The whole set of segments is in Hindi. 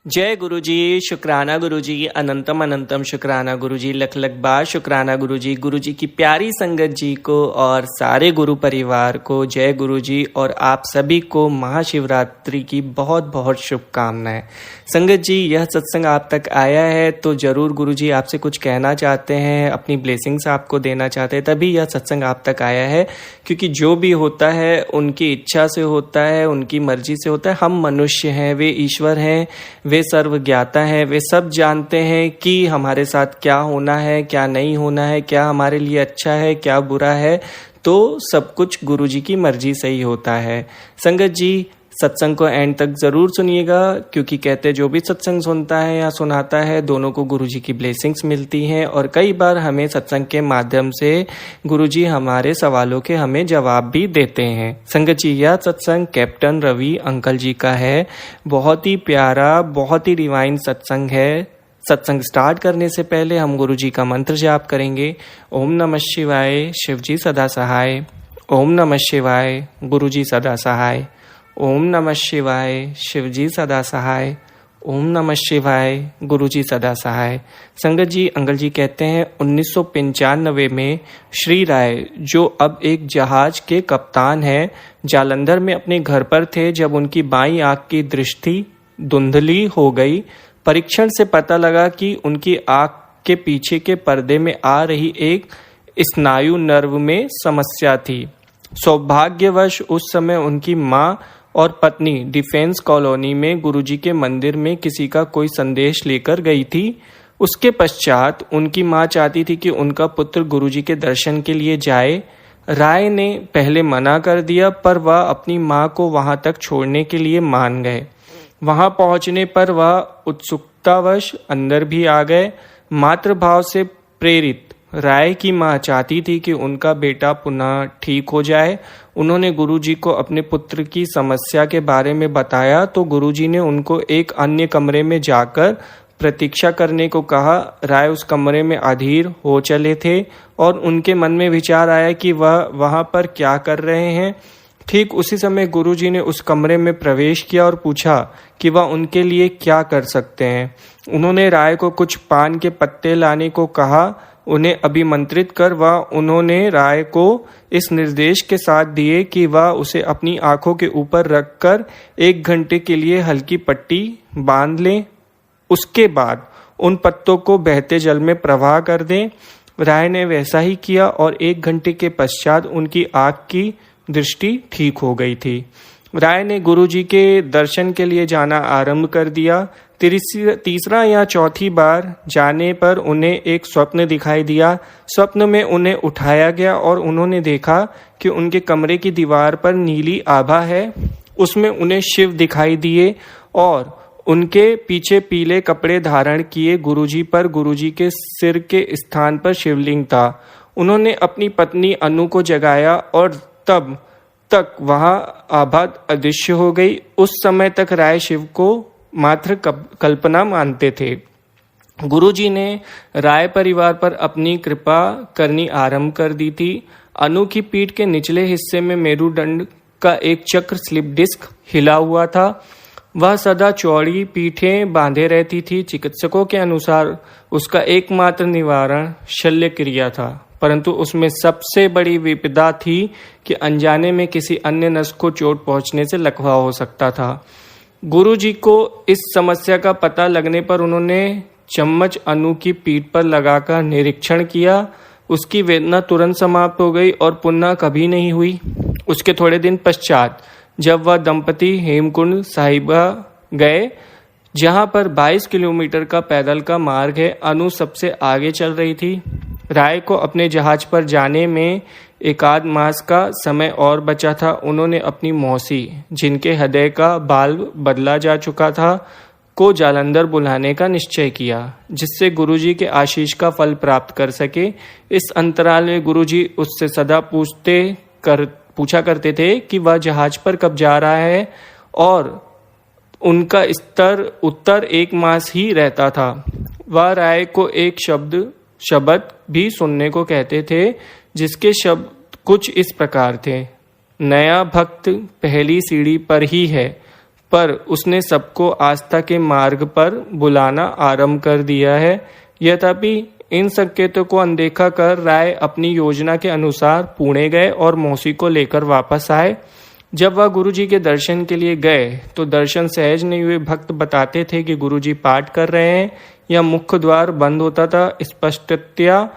जय गुरुजी, शुक्राना गुरुजी, अनंतम अनंतम शुक्राना गुरुजी, लख लख बार शुक्राना गुरुजी। गुरुजी की प्यारी संगत जी को और सारे गुरु परिवार को जय गुरुजी और आप सभी को महाशिवरात्रि की बहुत बहुत शुभकामनाएं। संगत जी, यह सत्संग आप तक आया है तो जरूर गुरुजी आपसे कुछ कहना चाहते हैं, अपनी ब्लेसिंग्स आपको देना चाहते हैं, तभी यह सत्संग आप तक आया है। क्योंकि जो भी होता है उनकी इच्छा से होता है, उनकी मर्जी से होता है। हम मनुष्य हैं, वे ईश्वर हैं, वे सर्वज्ञाता हैं, वे सब जानते हैं कि हमारे साथ क्या होना है, क्या नहीं होना है, क्या हमारे लिए अच्छा है, क्या बुरा है। तो सब कुछ गुरुजी की मर्जी से ही होता है। संगत जी, सत्संग को एंड तक जरूर सुनिएगा, क्योंकि कहते हैं जो भी सत्संग सुनता है या सुनाता है दोनों को गुरुजी की ब्लेसिंग्स मिलती हैं। और कई बार हमें सत्संग के माध्यम से गुरुजी हमारे सवालों के हमें जवाब भी देते हैं। संगत जी, यह सत्संग कैप्टन रवि अंकल जी का है। बहुत ही प्यारा, बहुत ही डिवाइन सत्संग है। सत्संग स्टार्ट करने से पहले हम गुरुजी का मंत्र जाप करेंगे। ओम नमः शिवाय, शिवजी सदा सहाय। ओम नमः शिवाय, गुरुजी सदा सहाय। ओम नमः शिवाय, शिवजी सदा सहाय। ओम नमः शिवाय, गुरुजी सदा सहाय। संगत जी, अंकल जी कहते हैं 1995 में श्री राय, जो अब एक जहाज के कप्तान हैं, जालंधर में अपने घर पर थे जब उनकी बाईं आंख की दृष्टि धुंधली हो गई। परीक्षण से पता लगा कि उनकी आंख के पीछे के पर्दे में आ रही एक स्नायु नर्व में समस्या थी। सौभाग्यवश उस समय उनकी माँ और पत्नी डिफेंस कॉलोनी में गुरुजी के मंदिर में किसी का कोई संदेश लेकर गई थी। उसके पश्चात उनकी माँ चाहती थी कि उनका पुत्र गुरुजी के दर्शन के लिए जाए। राय ने पहले मना कर दिया, पर वह अपनी माँ को वहां तक छोड़ने के लिए मान गए। वहां पहुंचने पर वह उत्सुकतावश अंदर भी आ गए। मातृभाव से प्रेरित राय की मां चाहती थी कि उनका बेटा पुनः ठीक हो जाए। उन्होंने गुरुजी को अपने पुत्र की समस्या के बारे में बताया तो गुरुजी ने उनको एक अन्य कमरे में जाकर प्रतीक्षा करने को कहा। राय उस कमरे में अधीर हो चले थे और उनके मन में विचार आया कि वह वहां पर क्या कर रहे हैं। ठीक उसी समय गुरुजी ने उस कमरे में प्रवेश किया और पूछा कि वह उनके लिए क्या कर सकते हैं। उन्होंने राय को कुछ पान के पत्ते लाने को कहा। उन्हें अभिमंत्रित कर उन्होंने राय को इस निर्देश के साथ दिए कि वह उसे अपनी आंखों के ऊपर रखकर 1 घंटे के लिए हल्की पट्टी बांध लें। उसके बाद उन पत्तों को बहते जल में प्रवाह कर दें। राय ने वैसा ही किया और 1 घंटे के पश्चात उनकी आंख की दृष्टि ठीक हो गई थी। राय ने गुरुजी के दर्शन के लिए जाना आरंभ कर दिया। तीसरा या चौथी बार जाने पर उन्हें एक स्वप्न दिखाई दिया। स्वप्न में उन्हें उठाया गया और उन्होंने देखा कि उनके कमरे की दीवार पर नीली आभा है। उसमें उन्हें शिव दिखाई दिए और उनके पीछे पीले कपड़े धारण किए गुरुजी पर गुरुजी के सिर के स्थान पर शिवलिंग था। उन्होंने अपनी पत्नी अनु को जगाया और तब तक वहां आभा अदृश्य हो गई। उस समय तक राय शिव को मात्र कल्पना मानते थे। गुरुजी ने राय परिवार पर अपनी कृपा करनी आरंभ कर दी थी। अनु की पीठ के निचले हिस्से में मेरुदंड का एक चक्र स्लिप डिस्क हिला हुआ था। वह सदा चौड़ी पीठें बांधे रहती थी। चिकित्सकों के अनुसार उसका एकमात्र निवारण शल्य क्रिया था, परंतु उसमें सबसे बड़ी विपदा थी कि अनजाने में किसी अन्य नस को चोट पहुंचने से लकवा हो सकता था। गुरुजी को इस समस्या का पता लगने पर उन्होंने चम्मच अनु की पीठ पर लगाकर निरीक्षण किया। उसकी वेदना तुरंत समाप्त हो गई और पुनः कभी नहीं हुई। उसके थोड़े दिन पश्चात जब वह दंपति हेमकुंड साहिबा गए, जहां पर 22 किलोमीटर का पैदल का मार्ग है, अनु सबसे आगे चल रही थी। राय को अपने जहाज पर जाने में 1 मास का समय और बचा था। उन्होंने अपनी मौसी, जिनके हृदय का बाल्ब बदला जा चुका था, को जालंधर बुलाने का निश्चय किया, जिससे गुरुजी के आशीष का फल प्राप्त कर सके। इस अंतराल में गुरुजी उससे सदा पूछा करते थे कि वह जहाज पर कब जा रहा है और उनका उत्तर 1 मास ही रहता था। वह राय को एक शब्द भी सुनने को कहते थे, जिसके शब्द कुछ इस प्रकार थे। नया भक्त पहली सीढ़ी पर ही है, पर उसने सबको आस्था के मार्ग पर बुलाना आरंभ कर दिया है। यद्यपि इन संकेतों को अनदेखा कर राय अपनी योजना के अनुसार पुणे गए और मौसी को लेकर वापस आए। जब वह गुरुजी के दर्शन के लिए गए तो दर्शन सहज नहीं हुए। भक्त बताते थे कि गुरुजी पाठ कर रहे हैं या मुख्य द्वार बंद होता था। स्पष्टतया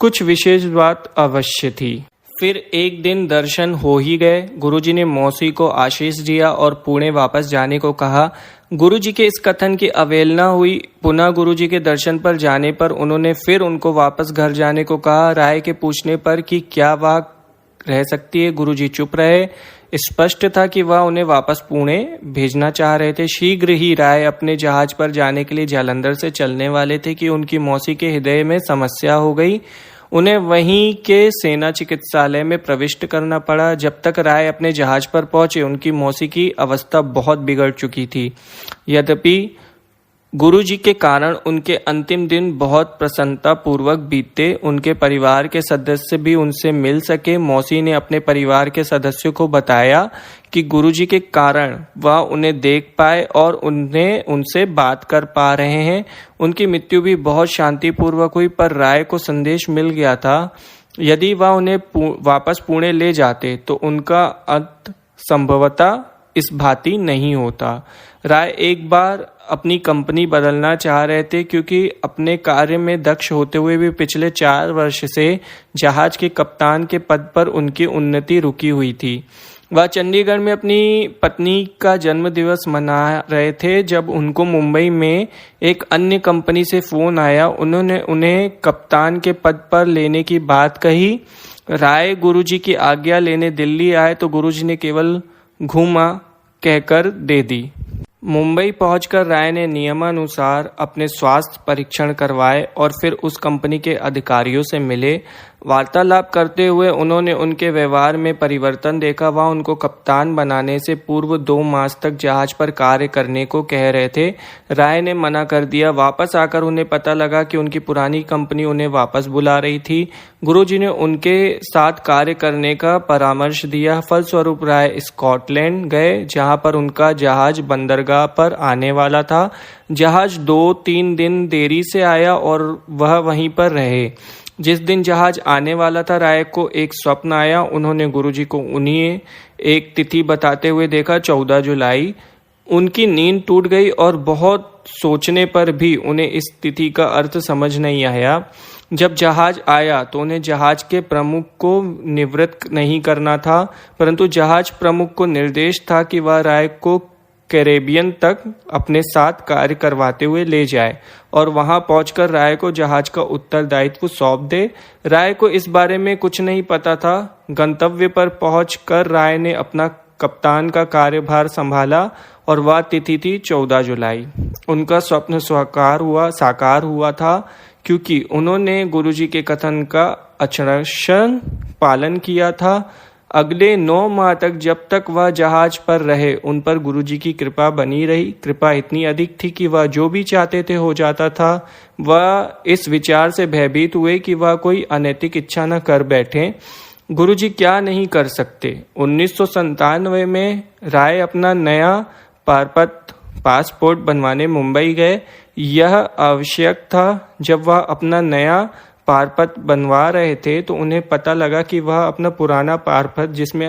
कुछ विशेष बात अवश्य थी। फिर एक दिन दर्शन हो ही गए। गुरुजी ने मौसी को आशीष दिया और पुणे वापस जाने को कहा। गुरुजी के इस कथन की अवहेलना हुई। पुनः गुरुजी के दर्शन पर जाने पर उन्होंने फिर उनको वापस घर जाने को कहा। राय के पूछने पर कि क्या वह रह सकती है, गुरुजी चुप रहे। स्पष्ट था कि वह उन्हें वापस पुणे भेजना चाह रहे थे। शीघ्र ही राय अपने जहाज पर जाने के लिए जालंधर से चलने वाले थे कि उनकी मौसी के हृदय में समस्या हो गई। उन्हें वहीं के सेना चिकित्सालय में प्रविष्ट करना पड़ा। जब तक राय अपने जहाज पर पहुंचे उनकी मौसी की अवस्था बहुत बिगड़ चुकी थी। यद्यपि गुरुजी के कारण उनके अंतिम दिन बहुत प्रसन्नता पूर्वक बीते। उनके परिवार के सदस्य भी उनसे मिल सके। मौसी ने अपने परिवार के सदस्यों को बताया कि गुरुजी के कारण वह उन्हें देख पाए और उन्हें उनसे बात कर पा रहे हैं। उनकी मृत्यु भी बहुत शांतिपूर्वक हुई, पर राय को संदेश मिल गया था यदि वह उन्हें वापस पुणे ले जाते तो उनका अंत संभवतः इस भांति नहीं होता। राय एक बार अपनी कंपनी बदलना चाह रहे थे, क्योंकि अपने कार्य में दक्ष होते हुए भी पिछले 4 वर्ष से जहाज के कप्तान के पद पर उनकी उन्नति रुकी हुई थी। वह चंडीगढ़ में अपनी पत्नी का जन्मदिवस मना रहे थे जब उनको मुंबई में एक अन्य कंपनी से फोन आया। उन्होंने उन्हें कप्तान के पद पर लेने की बात कही। राय गुरुजी की आज्ञा लेने दिल्ली आए तो गुरुजी ने केवल घूमा कहकर दे दी। मुंबई पहुंचकर राय ने नियमानुसार अपने स्वास्थ्य परीक्षण करवाए और फिर उस कंपनी के अधिकारियों से मिले। वार्तालाप करते हुए उन्होंने उनके व्यवहार में परिवर्तन देखा। वह उनको कप्तान बनाने से पूर्व 2 मास तक जहाज पर कार्य करने को कह रहे थे। राय ने मना कर दिया। वापस आकर उन्हें पता लगा कि उनकी पुरानी कंपनी उन्हें वापस बुला रही थी। गुरुजी ने उनके साथ कार्य करने का परामर्श दिया। फलस्वरूप राय स्कॉटलैंड गए, जहां पर उनका जहाज बंदरगाह पर आने वाला था। जहाज 2-3 दिन देरी से आया और वह वहीं पर रहे। जिस दिन जहाज आने वाला था राय को एक स्वप्न आया। उन्होंने गुरुजी को उन्हें एक तिथि बताते हुए देखा, 14 जुलाई। उनकी नींद टूट गई और बहुत सोचने पर भी उन्हें इस तिथि का अर्थ समझ नहीं आया। जब जहाज आया तो उन्हें जहाज के प्रमुख को निवृत्त नहीं करना था, परंतु जहाज प्रमुख को निर्देश था कि वह राय को कैरेबियन तक अपने साथ कार्य करवाते हुए ले जाए और वहां पहुंचकर राय को जहाज का उत्तरदायित्व सौंप दे। राय को इस बारे में कुछ नहीं पता था। गंतव्य पर पहुंचकर राय ने अपना कप्तान का कार्यभार संभाला और वह तिथि थी 14 जुलाई। उनका स्वप्न साकार हुआ था, क्योंकि उन्होंने गुरुजी के कथन का अक्षरशः पालन किया था। अगले 9 माह तक जब तक वह जहाज पर रहे उन पर गुरुजी की कृपा बनी रही। कृपा इतनी अधिक थी कि वह जो भी चाहते थे हो जाता था। वह इस विचार से भयभीत हुए कि वह कोई अनैतिक इच्छा न कर बैठे। गुरुजी क्या नहीं कर सकते। 1997 में राय अपना नया पासपोर्ट बनवाने मुंबई गए। यह आवश्यक था। जब वह अपना नया पारपत्र बनवा रहे थे तो उन्हें पता लगा कि वह अपना पुराना पारपत्र, जिसमें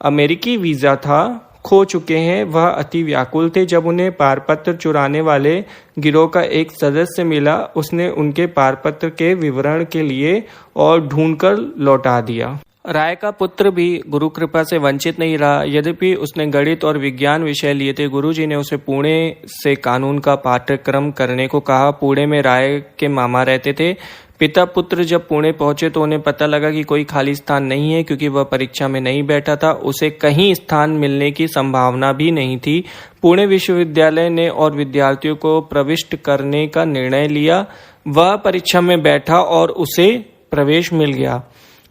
अमेरिकी वीजा था, खो चुके हैं। वह अति व्याकुल थे। जब उन्हें पारपत्र चुराने वाले गिरोह का एक सदस्य मिला, उसने उनके पारपत्र के विवरण के लिए और ढूंढकर लौटा दिया। राय का पुत्र भी गुरु कृपा से वंचित नहीं रहा। यद्यपि उसने गणित और विज्ञान विषय लिए थे, गुरुजी ने उसे पुणे से कानून का पाठ्यक्रम करने को कहा। पुणे में राय के मामा रहते थे। पिता पुत्र जब पुणे पहुंचे तो उन्हें पता लगा कि कोई खाली स्थान नहीं है, क्योंकि वह परीक्षा में नहीं बैठा था। उसे कहीं स्थान मिलने की संभावना भी नहीं थी। पुणे विश्वविद्यालय ने और विद्यार्थियों को प्रविष्ट करने का निर्णय लिया। वह परीक्षा में बैठा और उसे प्रवेश मिल गया।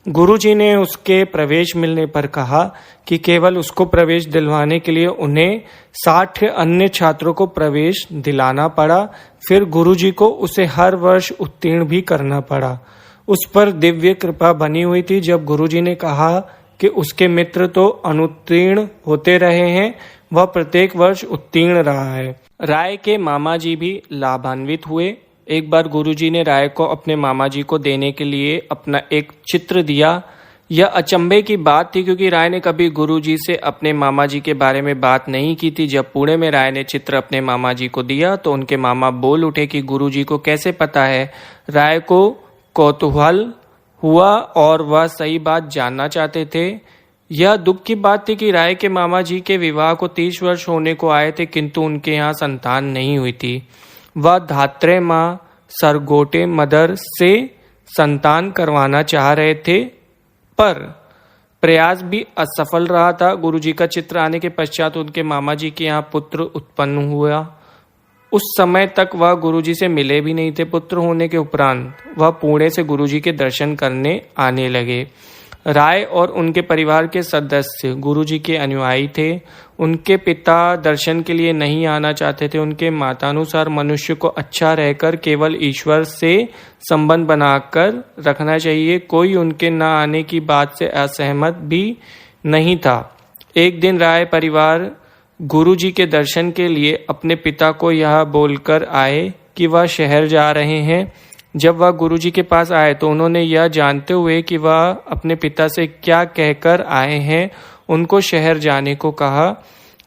गुरुजी ने उसके प्रवेश मिलने पर कहा कि केवल उसको प्रवेश दिलवाने के लिए उन्हें 60 अन्य छात्रों को प्रवेश दिलाना पड़ा। फिर गुरुजी को उसे हर वर्ष उत्तीर्ण भी करना पड़ा। उस पर दिव्य कृपा बनी हुई थी। जब गुरुजी ने कहा कि उसके मित्र तो अनुत्तीर्ण होते रहे हैं, वह प्रत्येक वर्ष उत्तीर्ण रहा है। राय के मामा जी भी लाभान्वित हुए। एक बार गुरुजी ने राय को अपने मामा जी को देने के लिए अपना एक चित्र दिया। यह अचंभे की बात थी क्योंकि राय ने कभी गुरुजी से अपने मामा जी के बारे में बात नहीं की थी। जब पुणे में राय ने चित्र अपने मामा जी को दिया तो उनके मामा बोल उठे कि गुरुजी को कैसे पता है। राय को कौतूहल हुआ और वह सही बात जानना चाहते थे। यह दुख की बात थी कि राय के मामा जी के विवाह को 30 वर्ष होने को आए थे, किंतु उनके यहाँ संतान नहीं हुई थी। वह धात्रे माँ सरगोटे मदर से संतान करवाना चाह रहे थे, पर प्रयास भी असफल रहा था। गुरुजी का चित्र आने के पश्चात उनके मामा जी के यहाँ पुत्र उत्पन्न हुआ। उस समय तक वह गुरुजी से मिले भी नहीं थे। पुत्र होने के उपरांत वह पुणे से गुरुजी के दर्शन करने आने लगे। राय और उनके परिवार के सदस्य गुरुजी के अनुयायी थे। उनके पिता दर्शन के लिए नहीं आना चाहते थे। उनके मतानुसार मनुष्य को अच्छा रहकर केवल ईश्वर से संबंध बनाकर रखना चाहिए। कोई उनके न आने की बात से असहमत भी नहीं था। एक दिन राय परिवार गुरुजी के दर्शन के लिए अपने पिता को यह बोलकर आए कि वह शहर जा रहे हैं। जब वह गुरुजी के पास आए तो उन्होंने यह जानते हुए कि वह अपने पिता से क्या कहकर आए हैं, उनको शहर जाने को कहा।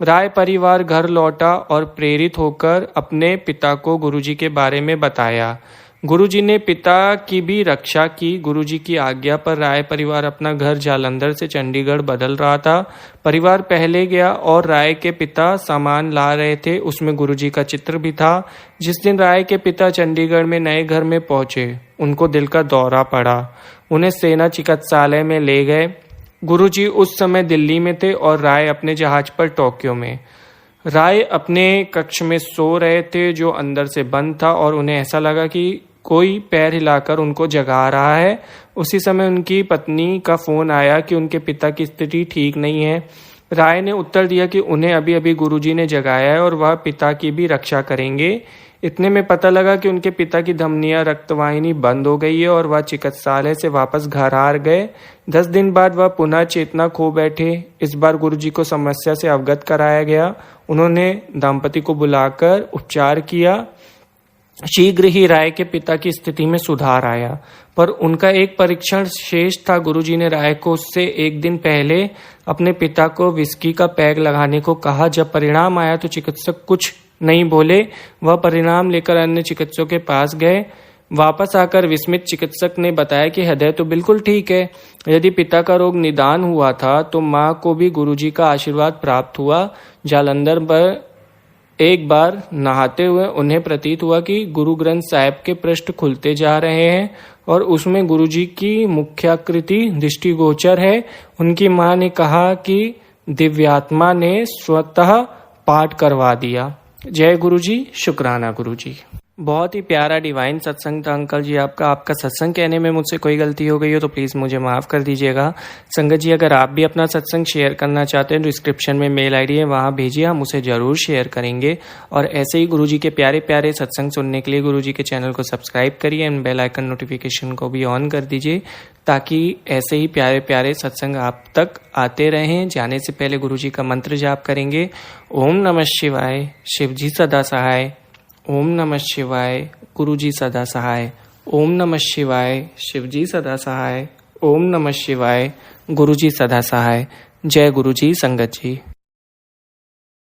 राय परिवार घर लौटा और प्रेरित होकर अपने पिता को गुरुजी के बारे में बताया। गुरुजी ने पिता की भी रक्षा की। गुरुजी की आज्ञा पर राय परिवार अपना घर जालंधर से चंडीगढ़ बदल रहा था। परिवार पहले गया और राय के पिता सामान ला रहे थे। उसमें गुरुजी का चित्र भी था। जिस दिन राय के पिता चंडीगढ़ में नए घर में पहुंचे, उनको दिल का दौरा पड़ा। उन्हें सेना चिकित्सालय में ले गए। गुरुजी उस समय दिल्ली में थे और राय अपने जहाज पर टोक्यो में। राय अपने कक्ष में सो रहे थे जो अंदर से बंद था और उन्हें ऐसा लगा कि कोई पैर हिलाकर उनको जगा रहा है। उसी समय उनकी पत्नी का फोन आया कि उनके पिता की स्थिति ठीक नहीं है। राय ने उत्तर दिया कि उन्हें अभी अभी गुरुजी ने जगाया है और वह पिता की भी रक्षा करेंगे। इतने में पता लगा कि उनके पिता की धमनियां रक्तवाहिनी बंद हो गई है और वह चिकित्सालय से वापस घर आ गए। 10 दिन बाद वह पुनः चेतना खो बैठे। इस बार गुरुजी को समस्या से अवगत कराया गया। उन्होंने दंपति को बुलाकर उपचार किया। शीघ्र ही राय के पिता की स्थिति में सुधार आया, पर उनका एक परीक्षण शेष था। गुरुजी ने राय को उससे एक दिन पहले अपने पिता को विस्की का पैक लगाने को कहा। जब परिणाम आया तो चिकित्सक कुछ नहीं बोले। वह परिणाम लेकर अन्य चिकित्सकों के पास गए। वापस आकर विस्मित चिकित्सक ने बताया कि हृदय तो बिल्कुल ठीक है। यदि पिता का रोग निदान हुआ था तो माँ को भी गुरुजी का आशीर्वाद प्राप्त हुआ। जालंधर पर एक बार नहाते हुए उन्हें प्रतीत हुआ कि गुरु ग्रंथ साहिब के पृष्ठ खुलते जा रहे हैं और उसमें गुरुजी की मुख्याकृति दृष्टिगोचर है। उनकी मां ने कहा कि दिव्यात्मा ने स्वतः पाठ करवा दिया। जय गुरुजी, शुक्राना गुरुजी। बहुत ही प्यारा डिवाइन सत्संग था अंकल जी आपका सत्संग कहने में मुझसे कोई गलती हो गई हो तो प्लीज़ मुझे माफ़ कर दीजिएगा। संगत जी, अगर आप भी अपना सत्संग शेयर करना चाहते हैं तो डिस्क्रिप्शन में मेल आईडी है, वहाँ भेजिए, हम उसे ज़रूर शेयर करेंगे। और ऐसे ही गुरुजी के प्यारे प्यारे सत्संग सुनने के लिए गुरुजी के चैनल को सब्सक्राइब करिए एंड बेल आइकन नोटिफिकेशन को भी ऑन कर दीजिए ताकि ऐसे ही प्यारे प्यारे सत्संग आप तक आते रहें। जाने से पहले गुरुजी का मंत्र जाप करेंगे। ओम नमः शिवाय, शिवजी सदा सहाय। ओम नमः शिवाय, गुरुजी सदा सहाय। ओम नमः शिवाय, शिवजी सदा सहाय। ओम नमः शिवाय, गुरुजी सदा सहाय। जय गुरुजी संगत जी।